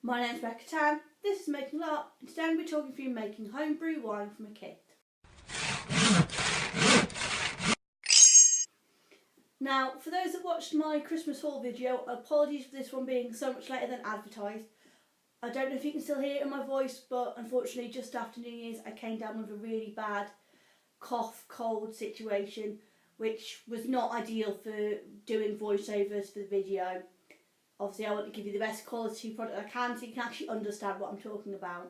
My name's Tan, this is MakingLARP, and today we're talking through making homebrew wine from a kit. Now, for those that watched my Christmas haul video, apologies for this one being so much later than advertised. I don't know if you can still hear it in my voice, but unfortunately just after New Year's I came down with a really bad cough, cold situation, which was not ideal for doing voiceovers for the video. Obviously I want to give you the best quality product I can so you can actually understand what I'm talking about.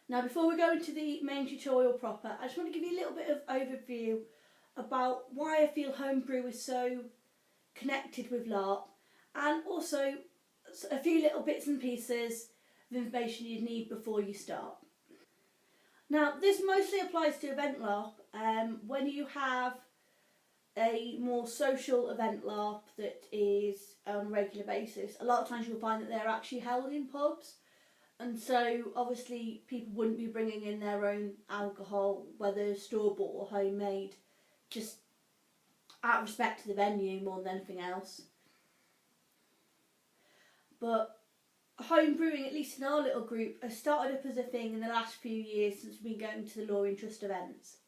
Now before we go into the main tutorial proper, I just want to give you a little bit of overview about why I feel homebrew is so connected with LARP, and also a few little bits and pieces of information you'd need before you start. Now this mostly applies to event LARP. When you have a more social event LARP that is on a regular basis, a lot of times you'll find that they're actually held in pubs, and so obviously people wouldn't be bringing in their own alcohol, whether store-bought or homemade, just out of respect to the venue more than anything else. But home brewing, at least in our little group, has started up as a thing in the last few years since we've been going to the Law Trust events.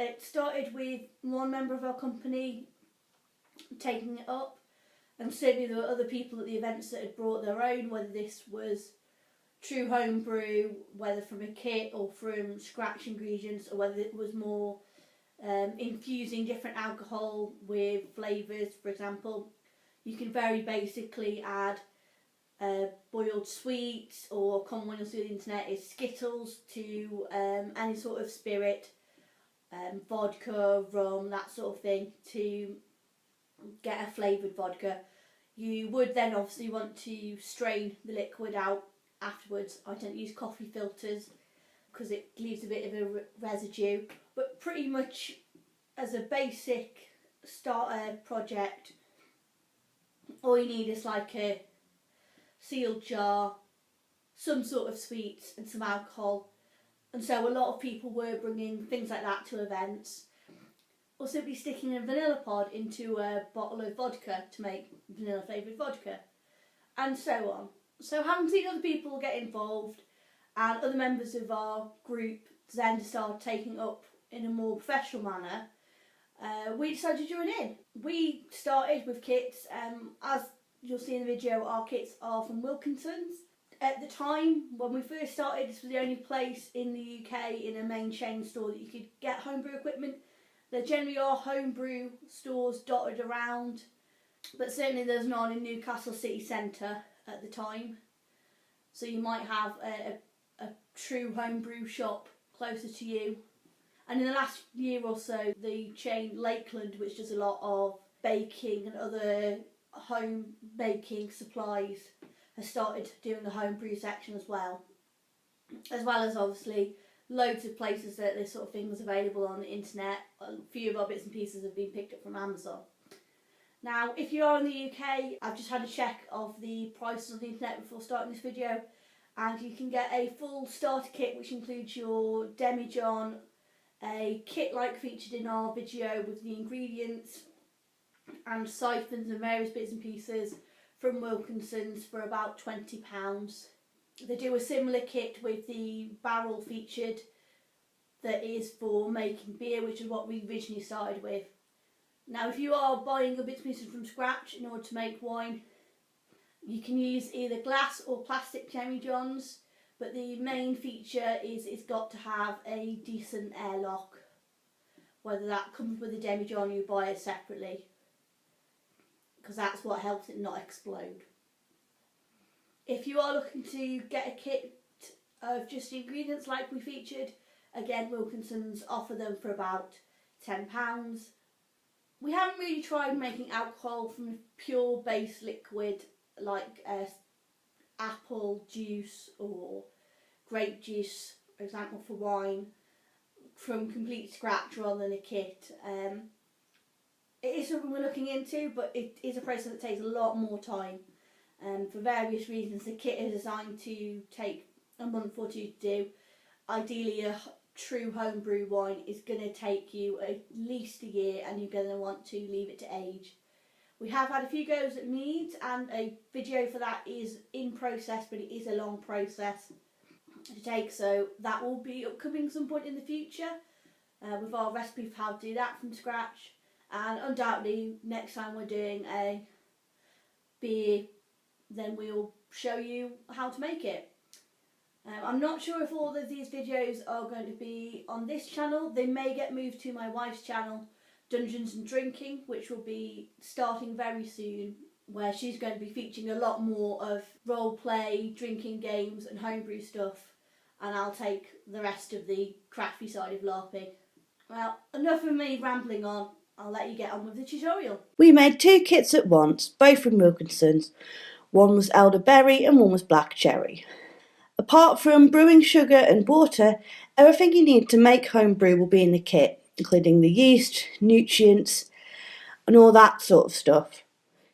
It started with one member of our company taking it up, and certainly there were other people at the events that had brought their own, whether this was true home brew, whether from a kit or from scratch ingredients, or whether it was more infusing different alcohol with flavours. For example, you can very basically add boiled sweets, or common one you'll see on the internet is Skittles, to any sort of spirit, vodka, rum, that sort of thing, to get a flavoured vodka. You would then obviously want to strain the liquid out afterwards. I don't use coffee filters because it leaves a bit of a residue, but pretty much as a basic starter project, all you need is like a sealed jar, some sort of sweets and some alcohol. And so a lot of people were bringing things like that to events, or simply sticking a vanilla pod into a bottle of vodka to make vanilla flavoured vodka, and so on. So having seen other people get involved and other members of our group then start taking up in a more professional manner, we decided to join in. We started with kits. As you'll see in the video, our kits are from Wilkinson's. At the time when we first started, this was the only place in the UK in a main chain store that you could get homebrew equipment. There generally are homebrew stores dotted around, but certainly there's none in Newcastle city centre at the time. So you might have a true homebrew shop closer to you. And in the last year or so, the chain Lakeland, which does a lot of baking and other home baking supplies, has started doing the homebrew section as well as obviously loads of places that this sort of thing was available on the internet. A few of our bits and pieces have been picked up from Amazon. Now, if you are in the UK, I've just had a check of the prices on the internet before starting this video, and you can get a full starter kit which includes your Demijohn, a kit like featured in our video with the ingredients, and Syphons and various bits and pieces from Wilkinson's for about £20. They do a similar kit with the barrel featured that is for making beer, which is what we originally started with. Now if you are buying a bits and pieces from scratch in order to make wine, you can use either glass or plastic Demijohns, but the main feature is it's got to have a decent airlock. Whether that comes with a Demijohn or you buy it separately, because that's what helps it not explode. If you are looking to get a kit of just ingredients like we featured, again Wilkinson's offer them for about £10. We haven't really tried making alcohol from a pure base liquid like apple juice or grape juice, for example, for wine, from complete scratch rather than a kit. It is something we're looking into, but it is a process that takes a lot more time. For various reasons, the kit is designed to take a month or two to do. Ideally, a true homebrew wine is going to take you at least a year, and you're going to want to leave it to age. We have had a few goes at meads, and a video for that is in process, but it is a long process to take, so that will be upcoming some point in the future with our recipe for how to do that from scratch. And undoubtedly next time we're doing a beer, then we'll show you how to make it. I'm not sure if all of these videos are going to be on this channel. They may get moved to my wife's channel, Dungeons and Drinking, which will be starting very soon, where she's going to be featuring a lot more of role play, drinking games and homebrew stuff, and I'll take the rest of the crafty side of LARPing. Well, enough of me rambling on. I'll let you get on with the tutorial. We made 2 kits at once, both from Wilkinson's. One was elderberry and one was black cherry. Apart from brewing sugar and water, everything you need to make homebrew will be in the kit, including the yeast, nutrients, and all that sort of stuff.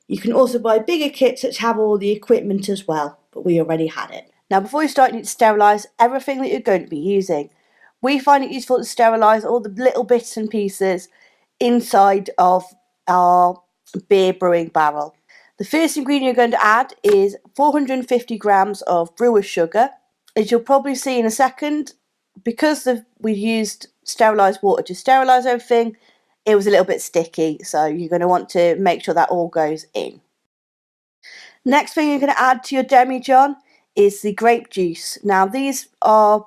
You can also buy bigger kits that have all the equipment as well, but we already had it. Now before you start, you need to sterilise everything that you're going to be using. We find it useful to sterilise all the little bits and pieces inside of our beer brewing barrel. The first ingredient you're going to add is 450 grams of brewer's sugar. As you'll probably see in a second, because we used sterilised water to sterilise everything, it was a little bit sticky, so you're going to want to make sure that all goes in. Next thing you're going to add to your Demijohn is the grape juice. Now these are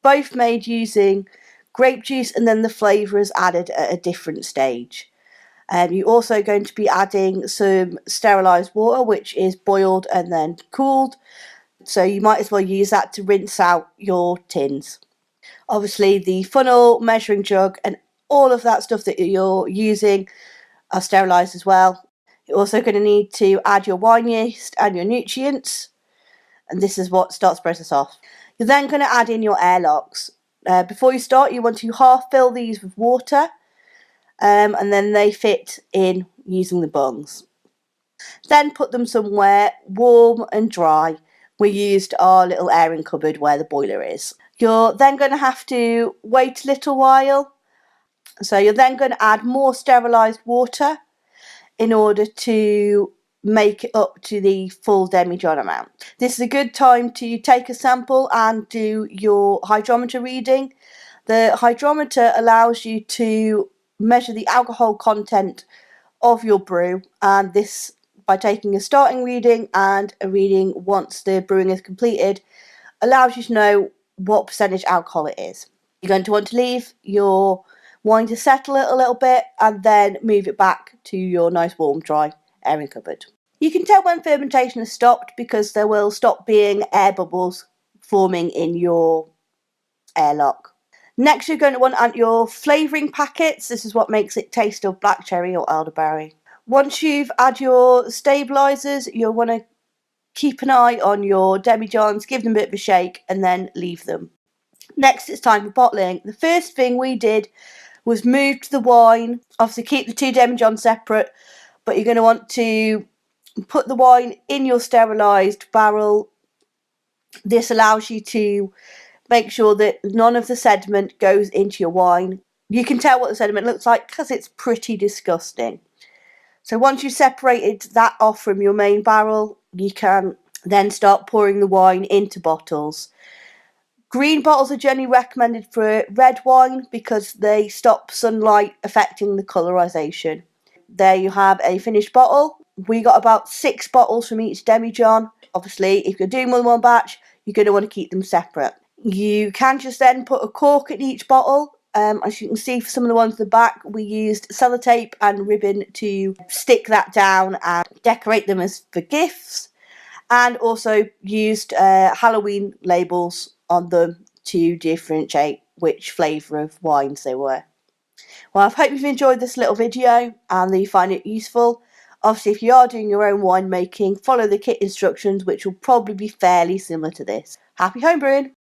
both made using grape juice, and then the flavour is added at a different stage. You're also going to be adding some sterilised water, which is boiled and then cooled, so you might as well use that to rinse out your tins. Obviously the funnel, measuring jug and all of that stuff that you're using are sterilised as well. You're also going to need to add your wine yeast and your nutrients, and this is what starts the process off. You're then going to add in your airlocks. Before you start, you want to half fill these with water, and then they fit in using the bungs. Then put them somewhere warm and dry. We used our little airing cupboard where the boiler is. You're then going to have to wait a little while. So you're then going to add more sterilised water in order to make it up to the full Demijohn amount. This is a good time to take a sample and do your hydrometer reading. The hydrometer allows you to measure the alcohol content of your brew, and this by taking a starting reading and a reading once the brewing is completed allows you to know what percentage alcohol it is. You're going to want to leave your wine to settle it a little bit and then move it back to your nice warm dry airing cupboard. You can tell when fermentation has stopped because there will stop being air bubbles forming in your airlock. Next, you're going to want to add your flavouring packets. This is what makes it taste of black cherry or elderberry. Once you've added your stabilisers, you'll want to keep an eye on your Demijohns, give them a bit of a shake and then leave them. Next, it's time for bottling. The first thing we did was move the wine. Obviously keep the 2 Demijohns separate, but you're going to want to put the wine in your sterilised barrel. This allows you to make sure that none of the sediment goes into your wine. You can tell what the sediment looks like because it's pretty disgusting. So once you've separated that off from your main barrel, you can then start pouring the wine into bottles. Green bottles are generally recommended for red wine because they stop sunlight affecting the colorization. There you have a finished bottle. We got about 6 bottles from each Demijohn. Obviously, if you're doing more than one batch, you're going to want to keep them separate. You can just then put a cork in each bottle. As you can see, for some of the ones at the back, we used sellotape and ribbon to stick that down and decorate them as for gifts, and also used Halloween labels on them to differentiate which flavour of wines they were. Well, I hope you've enjoyed this little video and that you find it useful. Obviously, if you are doing your own winemaking, follow the kit instructions, which will probably be fairly similar to this. Happy homebrewing!